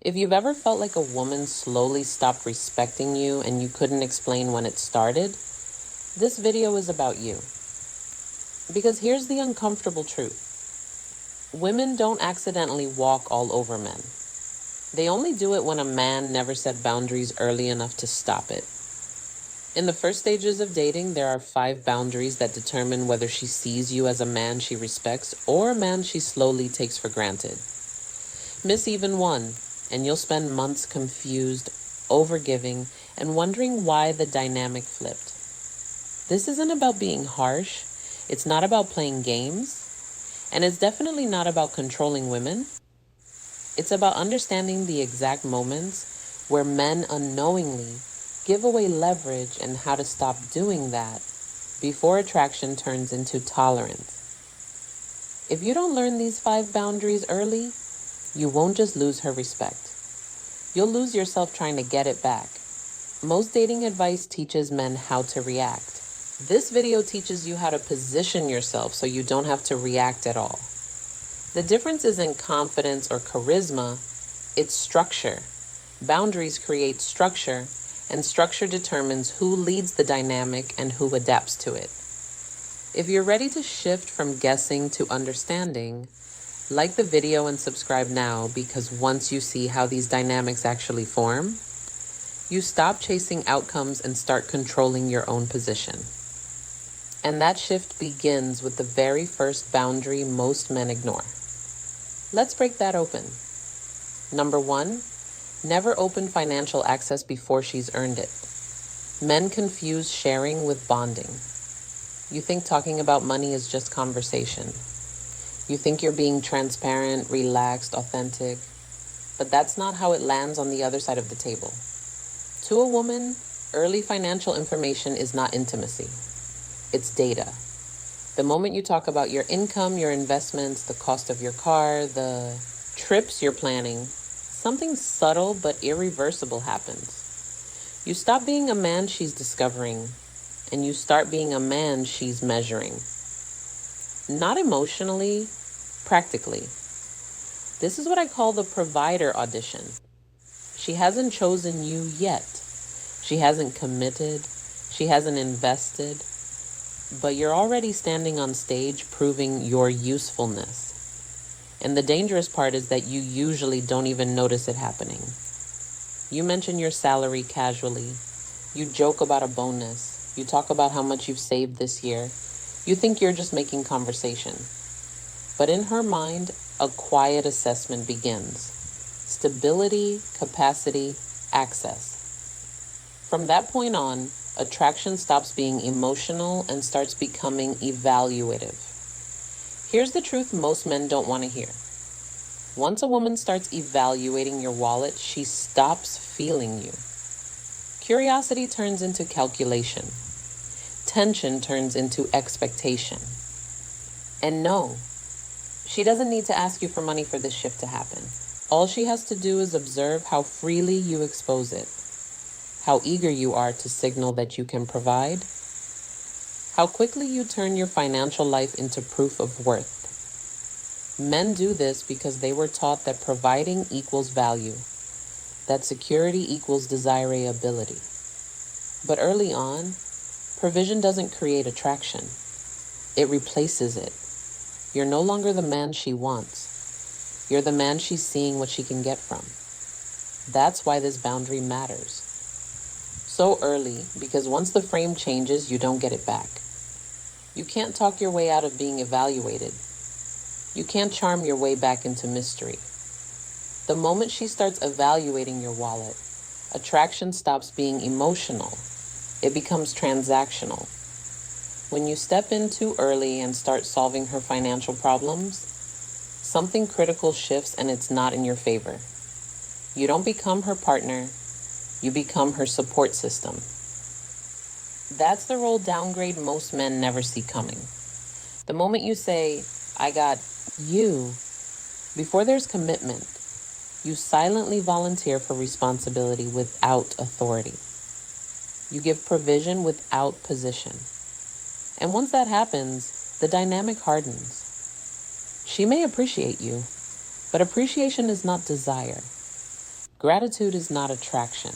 If you've ever felt like a woman slowly stopped respecting you and you couldn't explain when it started, this video is about you. Because here's the uncomfortable truth. Women don't accidentally walk all over men. They only do it when a man never set boundaries early enough to stop it. In the first stages of dating, there are 5 boundaries that determine whether she sees you as a man she respects or a man she slowly takes for granted. Miss even one, and you'll spend months confused, overgiving, and wondering why the dynamic flipped. This isn't about being harsh, it's not about playing games, and it's definitely not about controlling women. It's about understanding the exact moments where men unknowingly give away leverage and how to stop doing that before attraction turns into tolerance. If you don't learn these 5 boundaries early, you won't just lose her respect. You'll lose yourself trying to get it back. Most dating advice teaches men how to react. This video teaches you how to position yourself so you don't have to react at all. The difference isn't confidence or charisma, it's structure. Boundaries create structure, and structure determines who leads the dynamic and who adapts to it. If you're ready to shift from guessing to understanding, like the video and subscribe now, because once you see how these dynamics actually form, you stop chasing outcomes and start controlling your own position. And that shift begins with the very first boundary most men ignore. Let's break that open. Number 1, never open financial access before she's earned it. Men confuse sharing with bonding. You think talking about money is just conversation. You think you're being transparent, relaxed, authentic, but that's not how it lands on the other side of the table. To a woman, early financial information is not intimacy. It's data. The moment you talk about your income, your investments, the cost of your car, the trips you're planning, something subtle but irreversible happens. You stop being a man she's discovering, and you start being a man she's measuring. Not emotionally, practically. This is what I call the provider audition. She hasn't chosen you yet. She hasn't committed. She hasn't invested. But you're already standing on stage proving your usefulness. And the dangerous part is that you usually don't even notice it happening. You mention your salary casually. You joke about a bonus. You talk about how much you've saved this year. You think you're just making conversation. But in her mind, a quiet assessment begins. Stability, capacity, access. From that point on, attraction stops being emotional and starts becoming evaluative. Here's the truth most men don't want to hear. Once a woman starts evaluating your wallet, she stops feeling you. Curiosity turns into calculation. Tension turns into expectation. And no, she doesn't need to ask you for money for this shift to happen. All she has to do is observe how freely you expose it. How eager you are to signal that you can provide, how quickly you turn your financial life into proof of worth. Men do this because they were taught that providing equals value, that security equals desirability. But early on, provision doesn't create attraction. It replaces it. You're no longer the man she wants. You're the man she's seeing what she can get from. That's why this boundary matters. So early, because once the frame changes, you don't get it back. You can't talk your way out of being evaluated. You can't charm your way back into mystery. The moment she starts evaluating your wallet, attraction stops being emotional. It becomes transactional. When you step in too early and start solving her financial problems, something critical shifts and it's not in your favor. You don't become her partner. You become her support system. That's the role downgrade most men never see coming. The moment you say, I got you, before there's commitment, you silently volunteer for responsibility without authority. You give provision without position. And once that happens, the dynamic hardens. She may appreciate you, but appreciation is not desire. Gratitude is not attraction.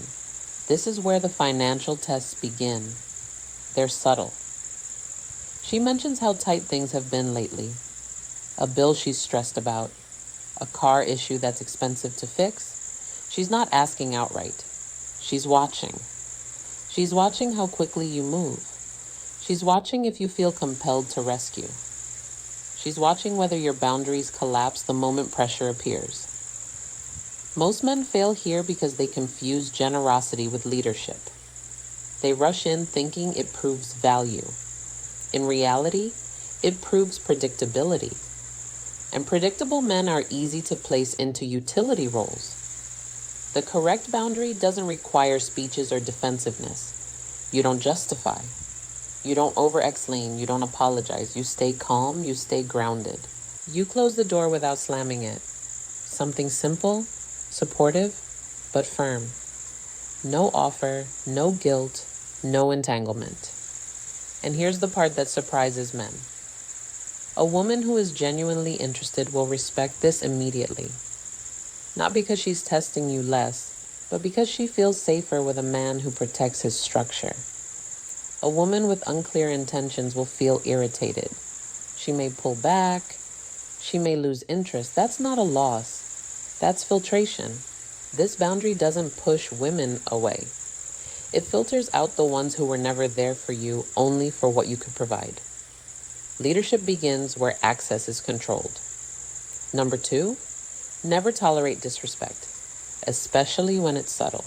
This is where the financial tests begin. They're subtle. She mentions how tight things have been lately. A bill she's stressed about. A car issue that's expensive to fix. She's not asking outright. She's watching. She's watching how quickly you move. She's watching if you feel compelled to rescue. She's watching whether your boundaries collapse the moment pressure appears. Most men fail here because they confuse generosity with leadership. They rush in thinking it proves value. In reality, it proves predictability. And predictable men are easy to place into utility roles. The correct boundary doesn't require speeches or defensiveness. You don't justify. You don't over-explain. You don't apologize. You stay calm. You stay grounded. You close the door without slamming it. Something simple, supportive, but firm. No offer, no guilt, no entanglement. And here's the part that surprises men. A woman who is genuinely interested will respect this immediately. Not because she's testing you less, but because she feels safer with a man who protects his structure. A woman with unclear intentions will feel irritated. She may pull back. She may lose interest. That's not a loss. That's filtration. This boundary doesn't push women away. It filters out the ones who were never there for you, only for what you could provide. Leadership begins where access is controlled. Number 2, never tolerate disrespect, especially when it's subtle.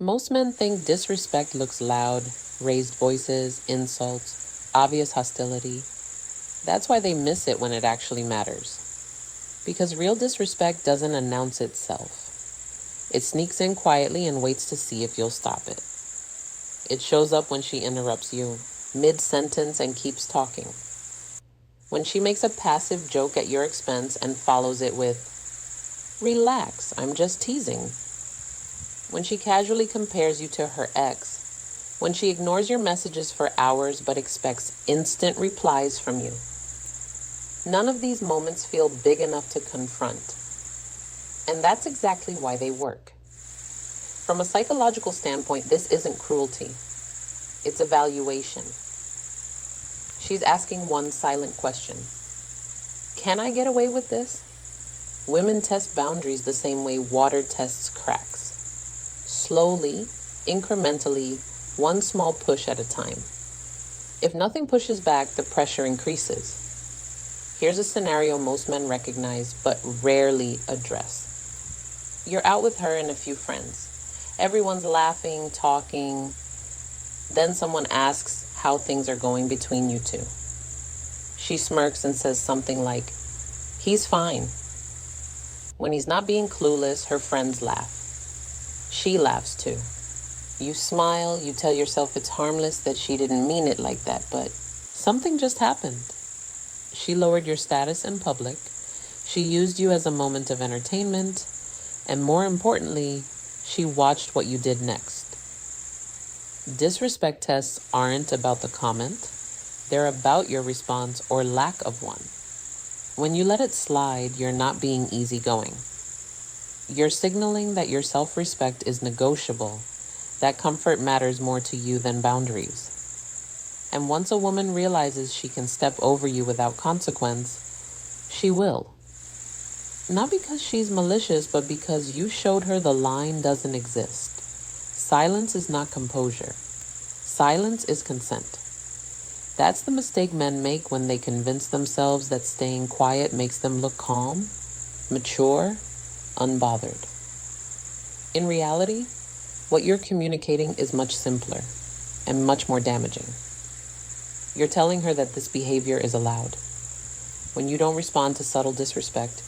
Most men think disrespect looks loud, raised voices, insults, obvious hostility. That's why they miss it when it actually matters. Because real disrespect doesn't announce itself. It sneaks in quietly and waits to see if you'll stop it. It shows up when she interrupts you mid-sentence and keeps talking. When she makes a passive joke at your expense and follows it with, "Relax, I'm just teasing." When she casually compares you to her ex. When she ignores your messages for hours but expects instant replies from you. None of these moments feel big enough to confront. And that's exactly why they work. From a psychological standpoint, this isn't cruelty. It's evaluation. She's asking one silent question. Can I get away with this? Women test boundaries the same way water tests cracks. Slowly, incrementally, one small push at a time. If nothing pushes back, the pressure increases. Here's a scenario most men recognize but rarely address. You're out with her and a few friends. Everyone's laughing, talking. Then someone asks how things are going between you two. She smirks and says something like, "He's fine." When he's not being clueless, her friends laugh. She laughs too. You smile, you tell yourself it's harmless, that she didn't mean it like that, but something just happened. She lowered your status in public. She used you as a moment of entertainment. And more importantly, she watched what you did next. Disrespect tests aren't about the comment. They're about your response or lack of one. When you let it slide, you're not being easygoing. You're signaling that your self-respect is negotiable, that comfort matters more to you than boundaries. And once a woman realizes she can step over you without consequence, she will. Not because she's malicious, but because you showed her the line doesn't exist. Silence is not composure. Silence is consent. That's the mistake men make when they convince themselves that staying quiet makes them look calm, mature, unbothered. In reality, what you're communicating is much simpler and much more damaging. You're telling her that this behavior is allowed. When you don't respond to subtle disrespect,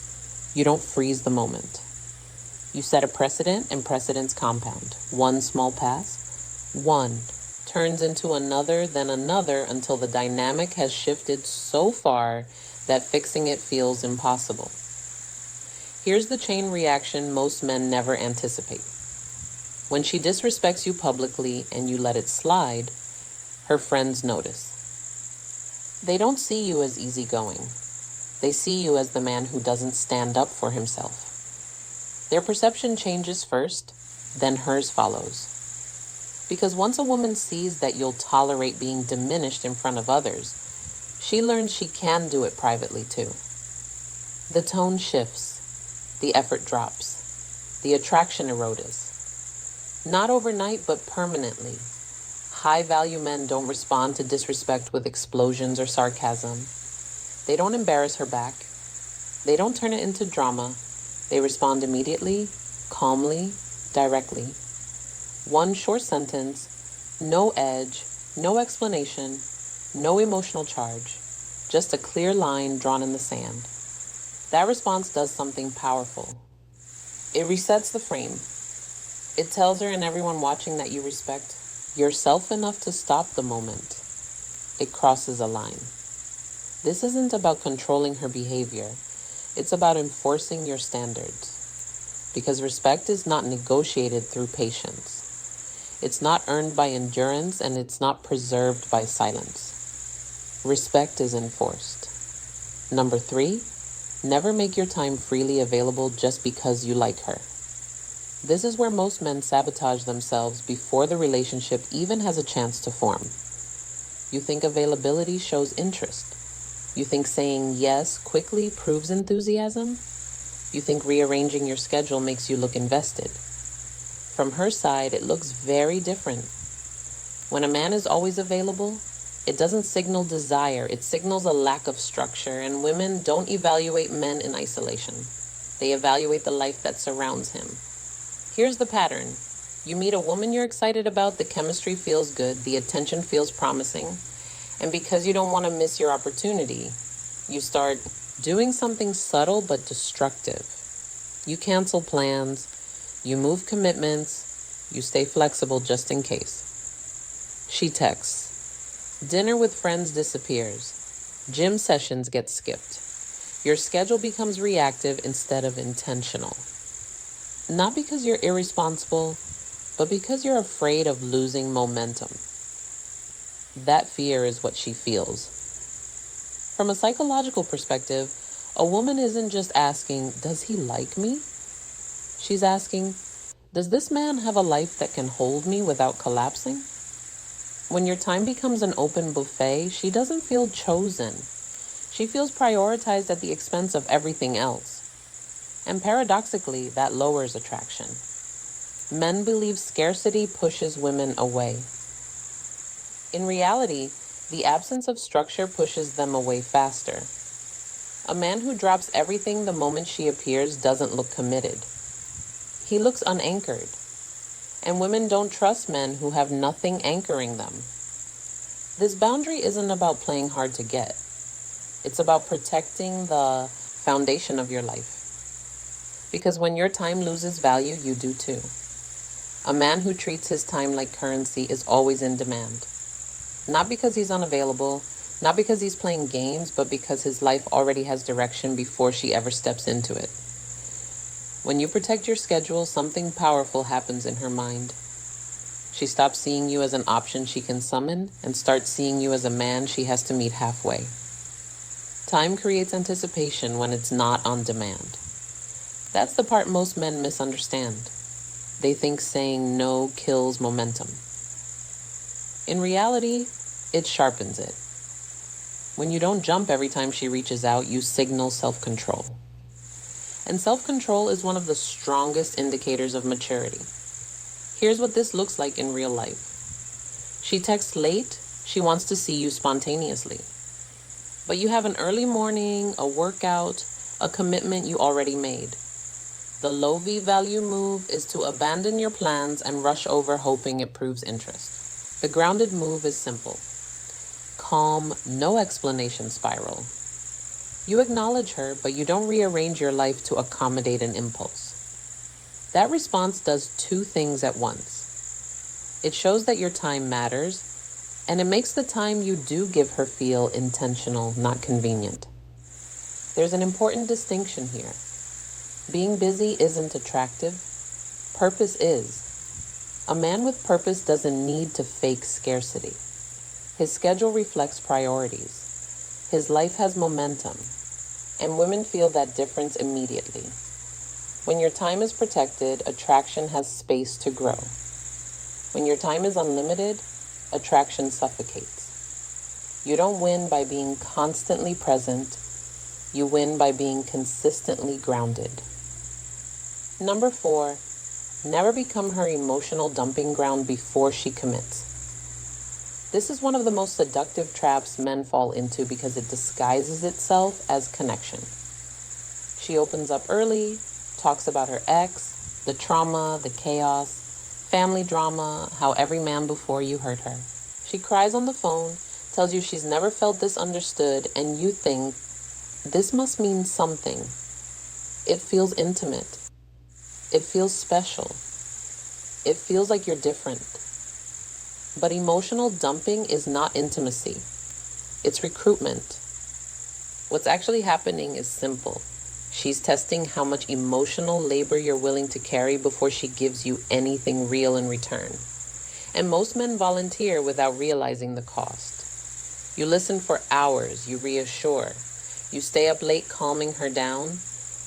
you don't freeze the moment. You set a precedent, and precedents compound. One small pass, one turns into another, then another, until the dynamic has shifted so far that fixing it feels impossible. Here's the chain reaction most men never anticipate. When she disrespects you publicly and you let it slide, her friends notice. They don't see you as easygoing. They see you as the man who doesn't stand up for himself. Their perception changes first, then hers follows. Because once a woman sees that you'll tolerate being diminished in front of others, she learns she can do it privately too. The tone shifts, the effort drops, the attraction erodes. Not overnight, but permanently. High-value men don't respond to disrespect with explosions or sarcasm. They don't embarrass her back. They don't turn it into drama. They respond immediately, calmly, directly. One short sentence, no edge, no explanation, no emotional charge, just a clear line drawn in the sand. That response does something powerful. It resets the frame. It tells her and everyone watching that you respect yourself enough to stop the moment. It crosses a line. This isn't about controlling her behavior. It's about enforcing your standards. Because respect is not negotiated through patience. It's not earned by endurance, and it's not preserved by silence. Respect is enforced. Number 3, never make your time freely available just because you like her. This is where most men sabotage themselves before the relationship even has a chance to form. You think availability shows interest. You think saying yes quickly proves enthusiasm. You think rearranging your schedule makes you look invested. From her side, it looks very different. When a man is always available, it doesn't signal desire, it signals a lack of structure, and women don't evaluate men in isolation. They evaluate the life that surrounds him. Here's the pattern. You meet a woman you're excited about, the chemistry feels good, the attention feels promising, and because you don't want to miss your opportunity, you start doing something subtle but destructive. You cancel plans, you move commitments, you stay flexible just in case. She texts. Dinner with friends disappears. Gym sessions get skipped. Your schedule becomes reactive instead of intentional. Not because you're irresponsible, but because you're afraid of losing momentum. That fear is what she feels. From a psychological perspective, a woman isn't just asking, does he like me? She's asking, does this man have a life that can hold me without collapsing? When your time becomes an open buffet, she doesn't feel chosen. She feels prioritized at the expense of everything else. And paradoxically, that lowers attraction. Men believe scarcity pushes women away. In reality, the absence of structure pushes them away faster. A man who drops everything the moment she appears doesn't look committed. He looks unanchored. And women don't trust men who have nothing anchoring them. This boundary isn't about playing hard to get. It's about protecting the foundation of your life. Because when your time loses value, you do too. A man who treats his time like currency is always in demand. Not because he's unavailable, not because he's playing games, but because his life already has direction before she ever steps into it. When you protect your schedule, something powerful happens in her mind. She stops seeing you as an option she can summon and starts seeing you as a man she has to meet halfway. Time creates anticipation when it's not on demand. That's the part most men misunderstand. They think saying no kills momentum. In reality, it sharpens it. When you don't jump every time she reaches out, you signal self-control. And self-control is one of the strongest indicators of maturity. Here's what this looks like in real life. She texts late, she wants to see you spontaneously. But you have an early morning, a workout, a commitment you already made. The low V-value move is to abandon your plans and rush over hoping it proves interest. The grounded move is simple. Calm, no explanation spiral. You acknowledge her, but you don't rearrange your life to accommodate an impulse. That response does two things at once. It shows that your time matters, and it makes the time you do give her feel intentional, not convenient. There's an important distinction here. Being busy isn't attractive. Purpose is. A man with purpose doesn't need to fake scarcity. His schedule reflects priorities. His life has momentum. And women feel that difference immediately. When your time is protected, attraction has space to grow. When your time is unlimited, attraction suffocates. You don't win by being constantly present. You win by being consistently grounded. Number 4, never become her emotional dumping ground before she commits. This is one of the most seductive traps men fall into because it disguises itself as connection. She opens up early, talks about her ex, the trauma, the chaos, family drama, how every man before you hurt her. She cries on the phone, tells you she's never felt this understood, and you think, this must mean something. It feels intimate. It feels special. It feels like you're different. But emotional dumping is not intimacy. It's recruitment. What's actually happening is simple. She's testing how much emotional labor you're willing to carry before she gives you anything real in return. And most men volunteer without realizing the cost. You listen for hours, you reassure. You stay up late calming her down.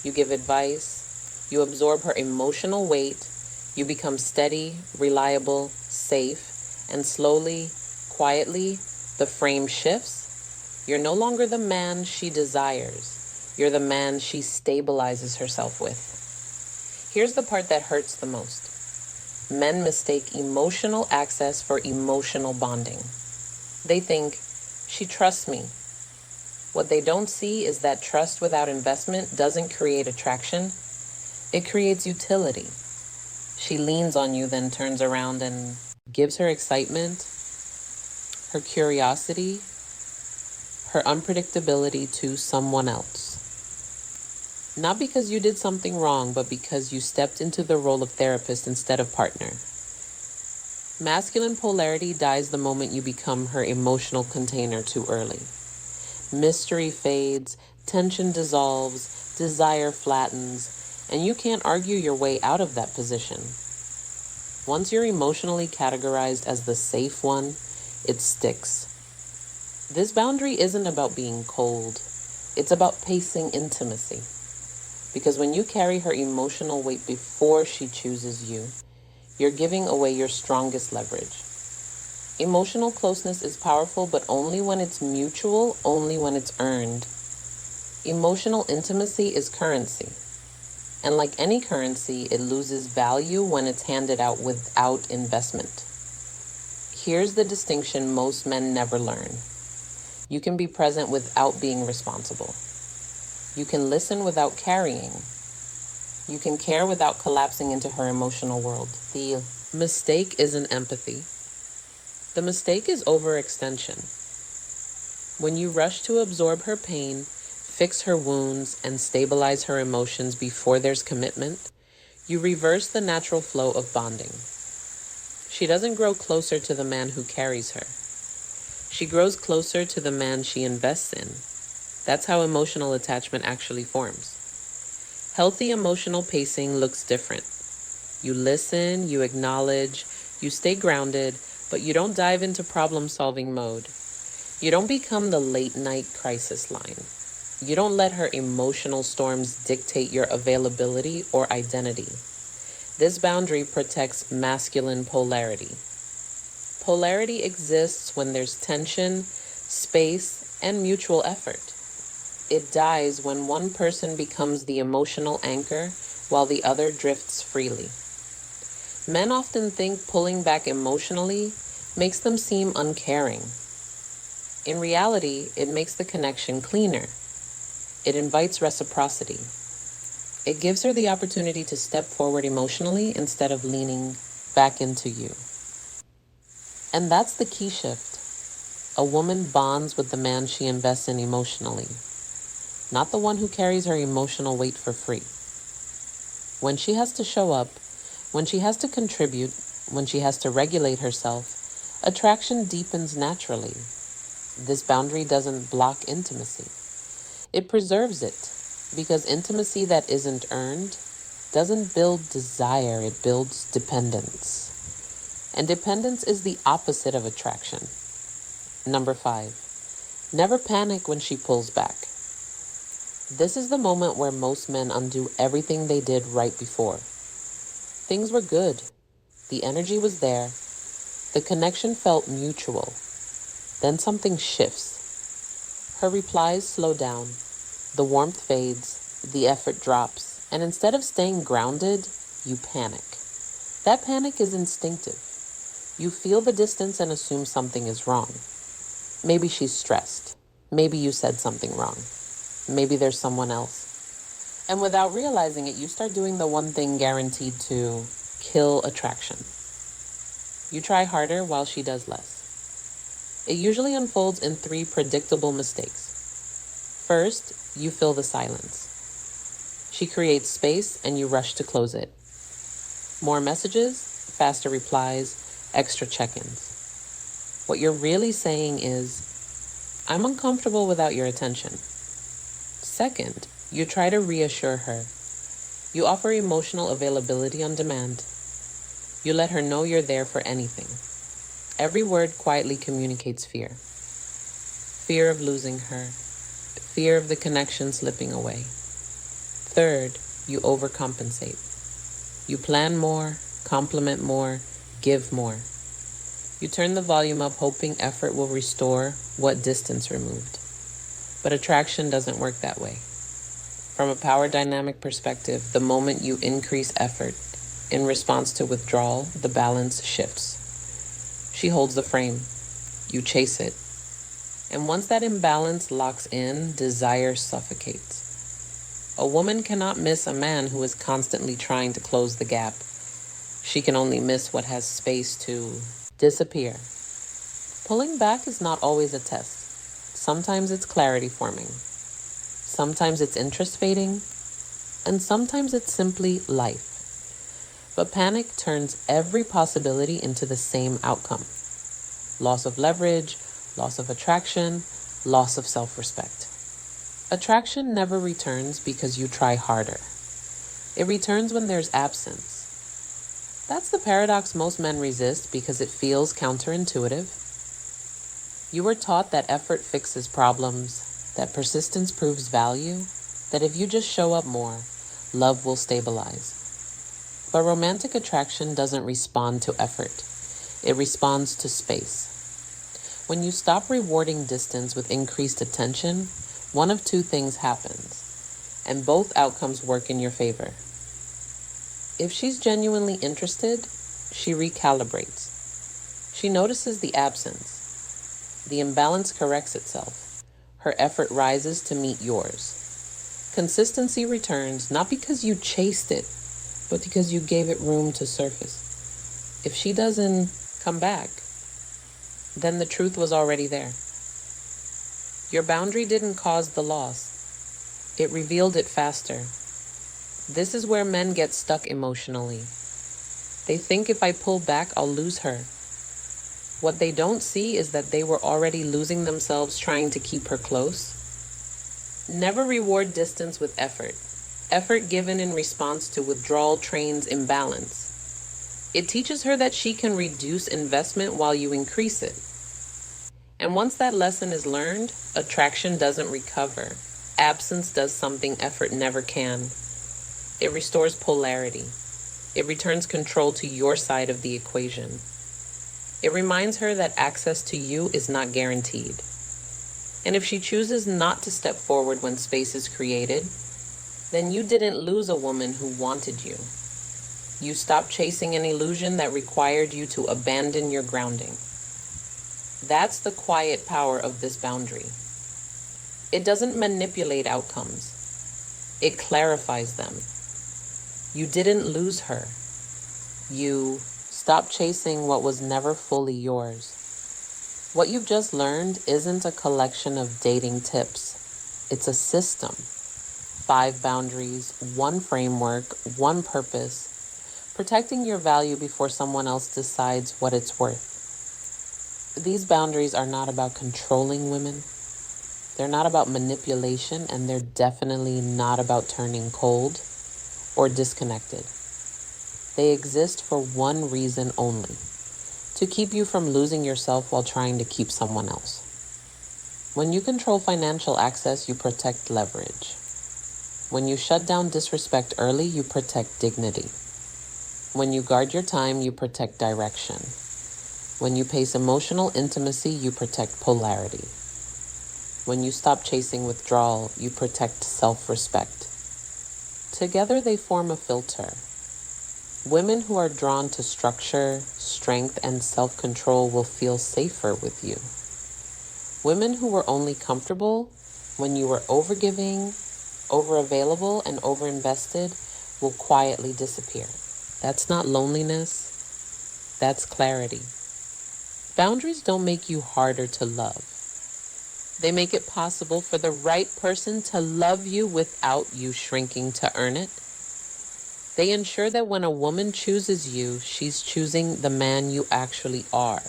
You give advice. You absorb her emotional weight. You become steady, reliable, safe. And slowly, quietly, the frame shifts. You're no longer the man she desires. You're the man she stabilizes herself with. Here's the part that hurts the most. Men mistake emotional access for emotional bonding. They think, she trusts me. What they don't see is that trust without investment doesn't create attraction. It creates utility. She leans on you, then turns around and gives her excitement, her curiosity, her unpredictability to someone else. Not because you did something wrong, but because you stepped into the role of therapist instead of partner. Masculine polarity dies the moment you become her emotional container too early. Mystery fades, tension dissolves, desire flattens, and you can't argue your way out of that position. Once you're emotionally categorized as the safe one, it sticks. This boundary isn't about being cold. It's about pacing intimacy. Because when you carry her emotional weight before she chooses you, you're giving away your strongest leverage. Emotional closeness is powerful, but only when it's mutual, only when it's earned. Emotional intimacy is currency. And like any currency, it loses value when it's handed out without investment. Here's the distinction most men never learn. You can be present without being responsible. You can listen without carrying. You can care without collapsing into her emotional world. The mistake isn't empathy. The mistake is overextension. When you rush to absorb her pain, fix her wounds, and stabilize her emotions before there's commitment, you reverse the natural flow of bonding. She doesn't grow closer to the man who carries her. She grows closer to the man she invests in. That's how emotional attachment actually forms. Healthy emotional pacing looks different. You listen, you acknowledge, you stay grounded, but you don't dive into problem-solving mode. You don't become the late-night crisis line. You don't let her emotional storms dictate your availability or identity. This boundary protects masculine polarity. Polarity exists when there's tension, space, and mutual effort. It dies when one person becomes the emotional anchor while the other drifts freely. Men often think pulling back emotionally makes them seem uncaring. In reality, it makes the connection cleaner. It invites reciprocity. It gives her the opportunity to step forward emotionally instead of leaning back into you. And that's the key shift. A woman bonds with the man she invests in emotionally, not the one who carries her emotional weight for free. When she has to show up, when she has to contribute, when she has to regulate herself, attraction deepens naturally. This boundary doesn't block intimacy. It preserves it, because intimacy that isn't earned doesn't build desire, it builds dependence. And dependence is the opposite of attraction. Number 5, never panic when she pulls back. This is the moment where most men undo everything they did right before. Things were good. The energy was there. The connection felt mutual. Then something shifts. Her replies slow down. The warmth fades. The effort drops. And instead of staying grounded, you panic. That panic is instinctive. You feel the distance and assume something is wrong. Maybe she's stressed. Maybe you said something wrong. Maybe there's someone else. And without realizing it, you start doing the one thing guaranteed to kill attraction. You try harder while she does less. It usually unfolds in 3 predictable mistakes. First, you fill the silence. She creates space and you rush to close it. More messages, faster replies, extra check-ins. What you're really saying is, I'm uncomfortable without your attention. Second, you try to reassure her. You offer emotional availability on demand. You let her know you're there for anything. Every word quietly communicates fear. Fear of losing her. Fear of the connection slipping away. Third, you overcompensate. You plan more, compliment more, give more. You turn the volume up hoping effort will restore what distance removed. But attraction doesn't work that way. From a power dynamic perspective, the moment you increase effort in response to withdrawal, the balance shifts. She holds the frame. You chase it. And once that imbalance locks in, desire suffocates. A woman cannot miss a man who is constantly trying to close the gap. She can only miss what has space to disappear. Pulling back is not always a test. Sometimes it's clarity forming. Sometimes it's interest fading. And sometimes it's simply life. But panic turns every possibility into the same outcome. Loss of leverage, loss of attraction, loss of self-respect. Attraction never returns because you try harder. It returns when there's absence. That's the paradox most men resist because it feels counterintuitive. You were taught that effort fixes problems, that persistence proves value, that if you just show up more, love will stabilize. But romantic attraction doesn't respond to effort. It responds to space. When you stop rewarding distance with increased attention, one of 2 things happens, and both outcomes work in your favor. If she's genuinely interested, she recalibrates. She notices the absence. The imbalance corrects itself. Her effort rises to meet yours. Consistency returns not because you chased it, but because you gave it room to surface. If she doesn't come back, then the truth was already there. Your boundary didn't cause the loss. It revealed it faster. This is where men get stuck emotionally. They think if I pull back, I'll lose her. What they don't see is that they were already losing themselves trying to keep her close. Never reward distance with effort. Effort given in response to withdrawal trains imbalance. It teaches her that she can reduce investment while you increase it. And once that lesson is learned, attraction doesn't recover. Absence does something effort never can. It restores polarity. It returns control to your side of the equation. It reminds her that access to you is not guaranteed. And if she chooses not to step forward when space is created, then you didn't lose a woman who wanted you. You stopped chasing an illusion that required you to abandon your grounding. That's the quiet power of this boundary. It doesn't manipulate outcomes. It clarifies them. You didn't lose her. You stopped chasing what was never fully yours. What you've just learned isn't a collection of dating tips. It's a system. 5 boundaries, 1 framework, 1 purpose, protecting your value before someone else decides what it's worth. These boundaries are not about controlling women. They're not about manipulation, and they're definitely not about turning cold or disconnected. They exist for one reason only: to keep you from losing yourself while trying to keep someone else. When you control financial access, you protect leverage. When you shut down disrespect early, you protect dignity. When you guard your time, you protect direction. When you pace emotional intimacy, you protect polarity. When you stop chasing withdrawal, you protect self-respect. Together they form a filter. Women who are drawn to structure, strength, and self-control will feel safer with you. Women who were only comfortable when you were overgiving, overavailable, and overinvested will quietly disappear. That's not loneliness, that's clarity. Boundaries don't make you harder to love. They make it possible for the right person to love you without you shrinking to earn it. They ensure that when a woman chooses you, she's choosing the man you actually are,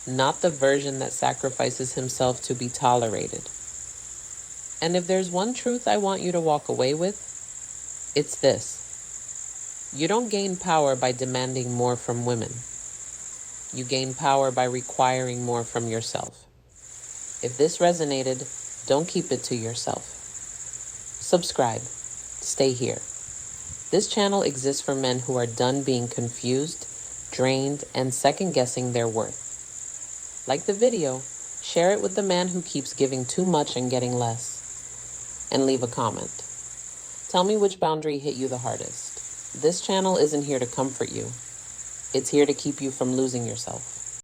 not the version that sacrifices himself to be tolerated. And if there's one truth I want you to walk away with, it's this. You don't gain power by demanding more from women. You gain power by requiring more from yourself. If this resonated, don't keep it to yourself. Subscribe. Stay here. This channel exists for men who are done being confused, drained, and second-guessing their worth. Like the video, share it with the man who keeps giving too much and getting less. And leave a comment. Tell me which boundary hit you the hardest. This channel isn't here to comfort you. It's here to keep you from losing yourself.